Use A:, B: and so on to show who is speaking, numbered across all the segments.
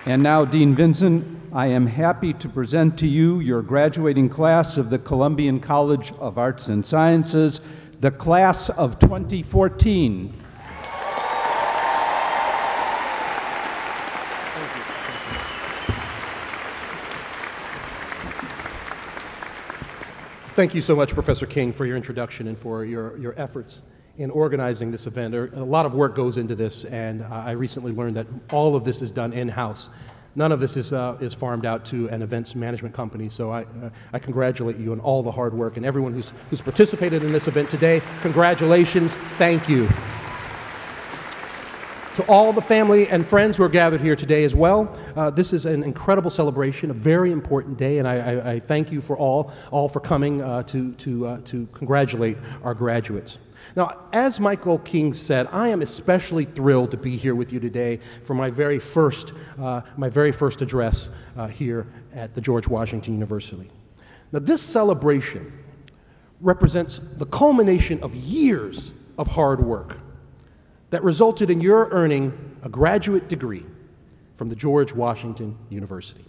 A: And now, Dean Vinson, I am happy to present to you your graduating class of the Columbian College of Arts and Sciences, the class of 2014.
B: Thank you so much, Professor King, for your introduction and for your efforts in organizing this event. A lot of work goes into this, and I recently learned that all of this is done in-house. None of this is farmed out to an events management company, so I congratulate you on all the hard work, and everyone who's participated in this event today, congratulations, thank you. To all the family and friends who are gathered here today as well, this is an incredible celebration, a very important day, and I thank you for all for coming to congratulate our graduates. Now, as Michael King said, I am especially thrilled to be here with you today for my very first address here at the George Washington University. Now, this celebration represents the culmination of years of hard work that resulted in your earning a graduate degree from the George Washington University,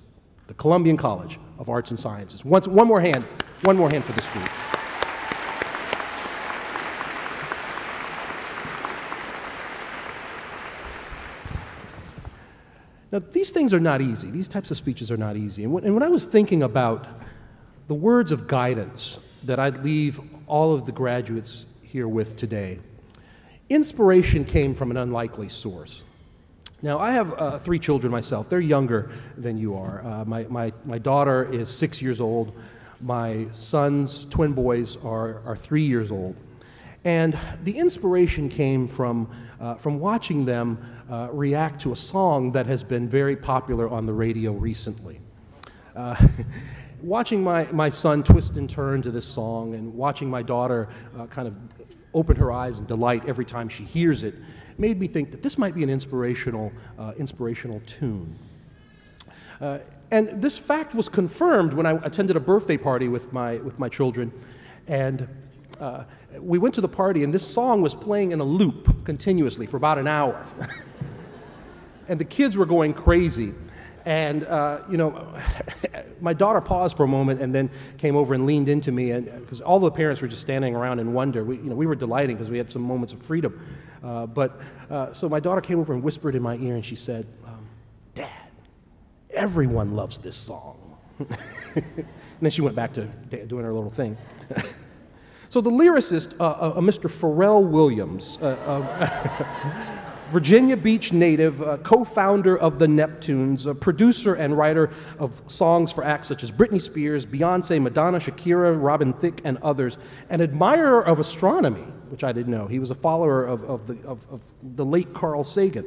B: the Columbian College of Arts and Sciences. One more hand for this group. Now, these things are not easy. These types of speeches are not easy. And when I was thinking about the words of guidance that I'd leave all of the graduates here with today, inspiration came from an unlikely source. Now, I have 3 children myself. They're younger than you are. My daughter is 6 years old. My son's twin boys are 3 years old. And the inspiration came from watching them react to a song that has been very popular on the radio recently. Watching my son twist and turn to this song and watching my daughter kind of open her eyes in delight every time she hears it made me think that this might be an inspirational tune. And this fact was confirmed when I attended a birthday party with my children, and we went to the party, and this song was playing in a loop continuously for about an hour. And the kids were going crazy. And, you know, my daughter paused for a moment and then came over and leaned into me, and because all the parents were just standing around in wonder. We were delighting because we had some moments of freedom. So my daughter came over and whispered in my ear, and she said, "Dad, everyone loves this song." And then she went back to doing her little thing. So the lyricist, Mr. Pharrell Williams, Virginia Beach native, co-founder of the Neptunes, a producer and writer of songs for acts such as Britney Spears, Beyonce, Madonna, Shakira, Robin Thicke, and others, an admirer of astronomy, which I didn't know. He was a follower of the late Carl Sagan.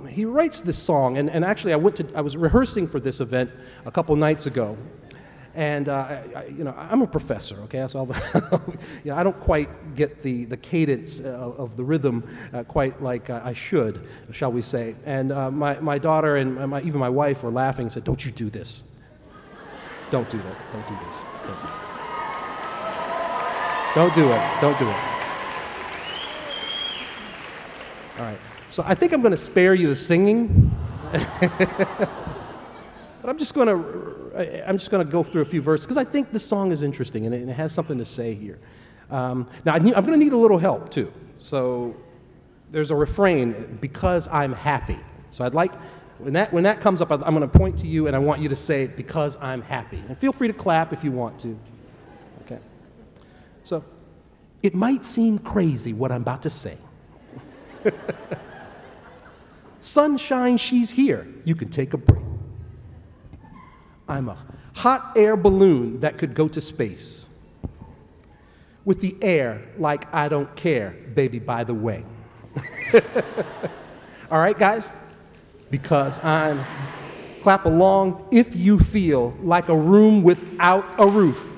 B: He writes this song, and actually I was rehearsing for this event a couple nights ago. And I'm a professor, okay? So I don't quite get the cadence of the rhythm quite like I should, shall we say? And my daughter and even my wife were laughing and said, "Don't you do this? Don't do that. Don't do this. Don't do it. Don't do it." All right. So I think I'm going to spare you the singing, but I'm just going to go through a few verses because I think this song is interesting and it has something to say here. Now, I'm going to need a little help too. So there's a refrain, "because I'm happy." So I'd like, when that comes up, I'm going to point to you and I want you to say, "because I'm happy." And feel free to clap if you want to. Okay. So it might seem crazy what I'm about to say. Sunshine, she's here. You can take a break. I'm a hot air balloon that could go to space with the air like I don't care, baby, by the way. All right, guys? Because I'm... Clap along if you feel like a room without a roof.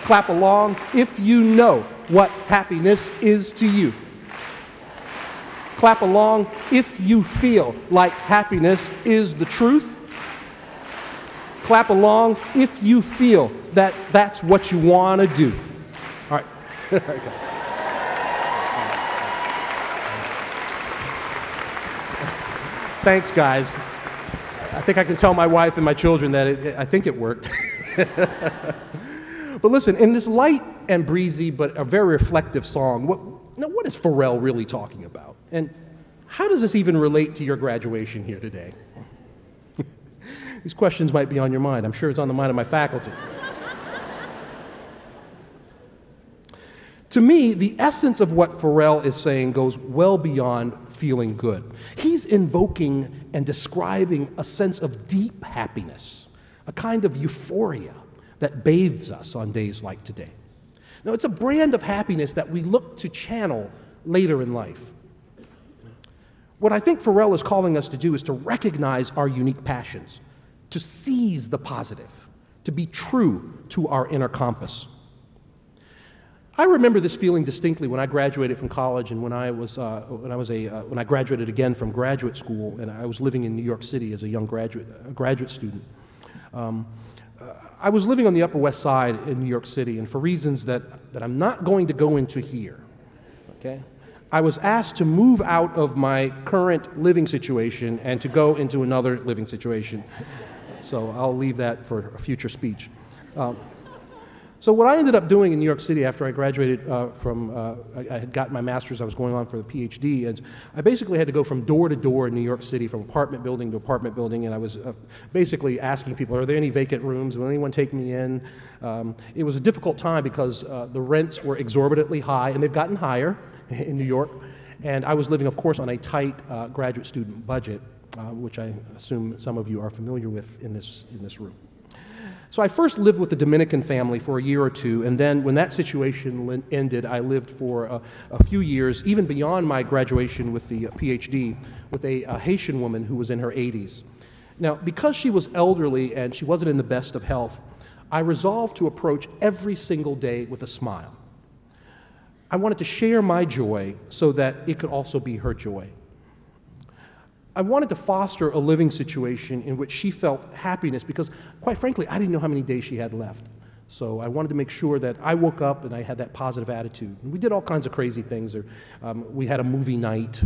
B: Clap along if you know what happiness is to you. Clap along if you feel like happiness is the truth. Clap along if you feel that that's what you want to do. All right. Okay. Thanks, guys. I think I can tell my wife and my children that I think it worked. But listen, in this light and breezy but a very reflective song, what is Pharrell really talking about? And how does this even relate to your graduation here today? These questions might be on your mind. I'm sure it's on the mind of my faculty. To me, the essence of what Pharrell is saying goes well beyond feeling good. He's invoking and describing a sense of deep happiness, a kind of euphoria that bathes us on days like today. Now, it's a brand of happiness that we look to channel later in life. What I think Pharrell is calling us to do is to recognize our unique passions, to seize the positive, to be true to our inner compass. I remember this feeling distinctly when I graduated from college and when I graduated again from graduate school, and I was living in New York City as a young graduate student. I was living on the Upper West Side in New York City, and for reasons that I'm not going to go into here, okay? I was asked to move out of my current living situation and to go into another living situation. So I'll leave that for a future speech. So what I ended up doing in New York City after I graduated I had gotten my master's, I was going on for the PhD, and I basically had to go from door to door in New York City, from apartment building to apartment building, and I was basically asking people, are there any vacant rooms? Will anyone take me in? It was a difficult time because the rents were exorbitantly high, and they've gotten higher in New York, and I was living, of course, on a tight graduate student budget, which I assume some of you are familiar with in this room. So I first lived with the Dominican family for a year or two, and then when that situation ended, I lived for a few years, even beyond my graduation with the PhD, with a Haitian woman who was in her 80s. Now, because she was elderly and she wasn't in the best of health, I resolved to approach every single day with a smile. I wanted to share my joy so that it could also be her joy. I wanted to foster a living situation in which she felt happiness because, quite frankly, I didn't know how many days she had left. So I wanted to make sure that I woke up and I had that positive attitude. And we did all kinds of crazy things. We had a movie night.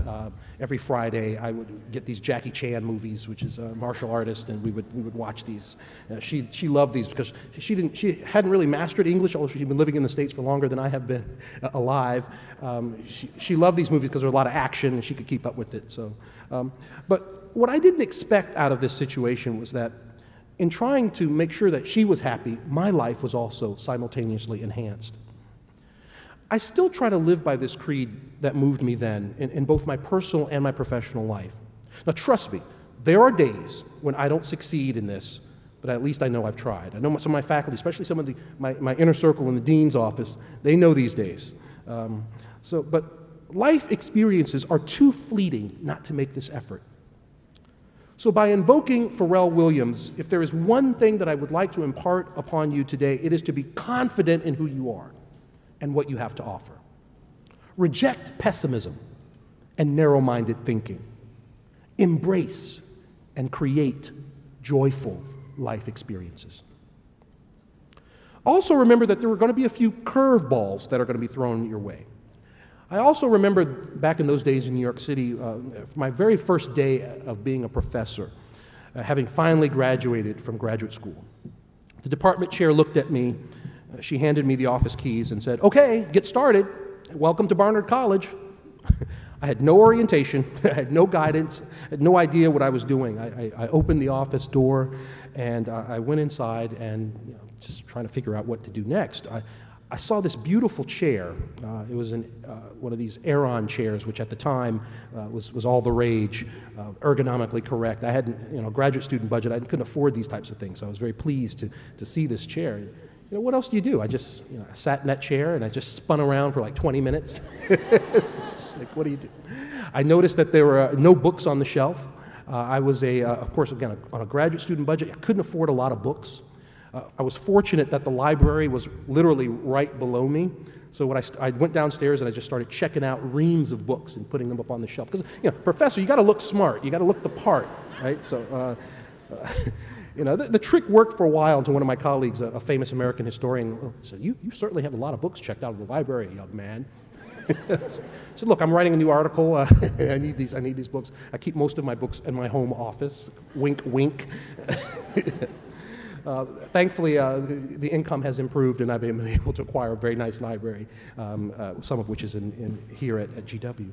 B: Every Friday I would get these Jackie Chan movies, which is a martial artist, and we would watch these. She loved these because she hadn't really mastered English, although she'd been living in the States for longer than I have been alive. She loved these movies because there was a lot of action and she could keep up with it. So, but what I didn't expect out of this situation was that in trying to make sure that she was happy, my life was also simultaneously enhanced. I still try to live by this creed that moved me then in both my personal and my professional life. Now, trust me, there are days when I don't succeed in this, but at least I know I've tried. I know some of my faculty, especially some of my inner circle in the dean's office, they know these days. But life experiences are too fleeting not to make this effort. So by invoking Pharrell Williams, if there is one thing that I would like to impart upon you today, it is to be confident in who you are and what you have to offer. Reject pessimism and narrow-minded thinking. Embrace and create joyful life experiences. Also remember that there are going to be a few curveballs that are going to be thrown your way. I also remember back in those days in New York City, my very first day of being a professor, having finally graduated from graduate school. The department chair looked at me, she handed me the office keys and said, "Okay, get started. Welcome to Barnard College." I had no orientation, I had no guidance, I had no idea what I was doing. I opened the office door and I went inside and just trying to figure out what to do next. I saw this beautiful chair. It was one of these Aeron chairs, which at the time was all the rage, ergonomically correct. I hadn't, a graduate student budget. I couldn't afford these types of things, so I was very pleased to see this chair. What else do you do? I just I sat in that chair and I just spun around for like 20 minutes. It's just like, what do you do? I noticed that there were no books on the shelf. I was of course, again, on a graduate student budget. I couldn't afford a lot of books. I was fortunate that the library was literally right below me. So when I went downstairs and I just started checking out reams of books and putting them up on the shelf. Because, professor, you got to look smart. You got to look the part, right? So, the trick worked for a while until one of my colleagues, a famous American historian, said, you certainly have a lot of books checked out of the library, young man. So look, I'm writing a new article. I need these books. I keep most of my books in my home office. Wink, wink. Thankfully, the income has improved, and I've been able to acquire a very nice library, some of which is here at GW.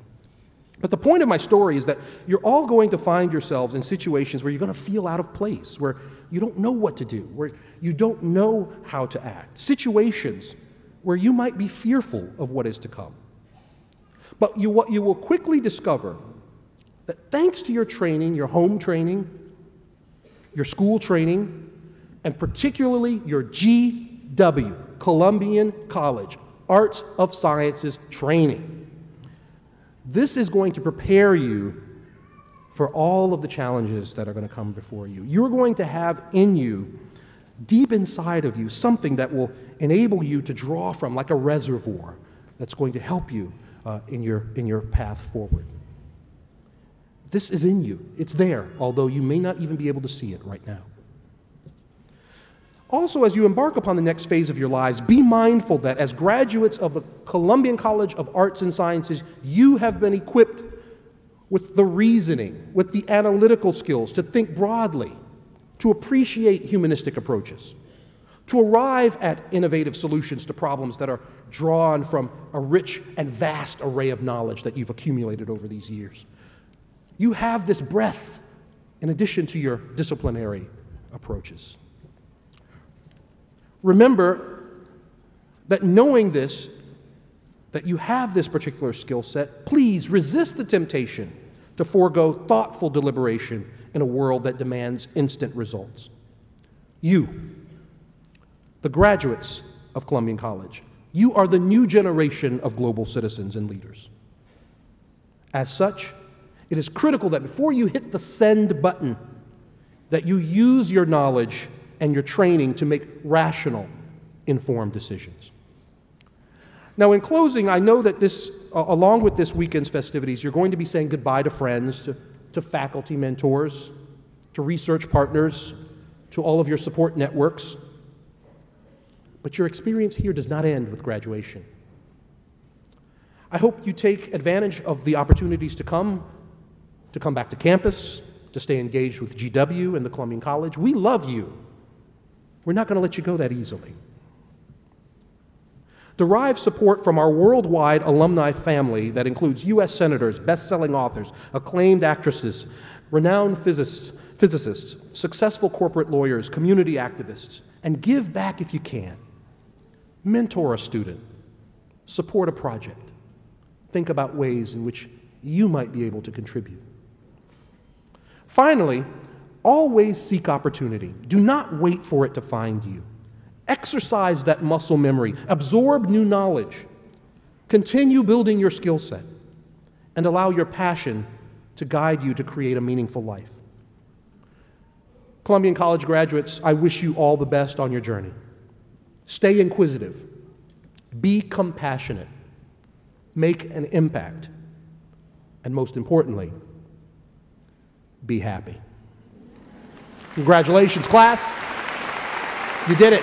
B: But the point of my story is that you're all going to find yourselves in situations where you're going to feel out of place, where you don't know what to do, where you don't know how to act, situations where you might be fearful of what is to come. But what you will quickly discover that thanks to your training, your home training, your school training, and particularly your GW, Columbian College, Arts of Sciences training, this is going to prepare you for all of the challenges that are going to come before you. You're going to have in you, deep inside of you, something that will enable you to draw from like a reservoir that's going to help you in your path forward. This is in you. It's there, although you may not even be able to see it right now. Also, as you embark upon the next phase of your lives, be mindful that as graduates of the Columbian College of Arts and Sciences, you have been equipped with the reasoning, with the analytical skills to think broadly, to appreciate humanistic approaches, to arrive at innovative solutions to problems that are drawn from a rich and vast array of knowledge that you've accumulated over these years. You have this breadth in addition to your disciplinary approaches. Remember that knowing this, that you have this particular skill set, please resist the temptation to forego thoughtful deliberation in a world that demands instant results. You, the graduates of Columbian College, you are the new generation of global citizens and leaders. As such, it is critical that before you hit the send button, that you use your knowledge and your training to make rational, informed decisions. Now, in closing, I know that along with this weekend's festivities, you're going to be saying goodbye to friends, to faculty mentors, to research partners, to all of your support networks. But your experience here does not end with graduation. I hope you take advantage of the opportunities to come back to campus, to stay engaged with GW and the Columbian College. We love you. We're not going to let you go that easily. Derive support from our worldwide alumni family that includes U.S. senators, best-selling authors, acclaimed actresses, renowned physicists, successful corporate lawyers, community activists, and give back if you can. Mentor a student. Support a project. Think about ways in which you might be able to contribute. Finally, always seek opportunity. Do not wait for it to find you. Exercise that muscle memory. Absorb new knowledge. Continue building your skill set. And allow your passion to guide you to create a meaningful life. Columbian College graduates, I wish you all the best on your journey. Stay inquisitive. Be compassionate. Make an impact. And most importantly, be happy. Congratulations, class. You did it.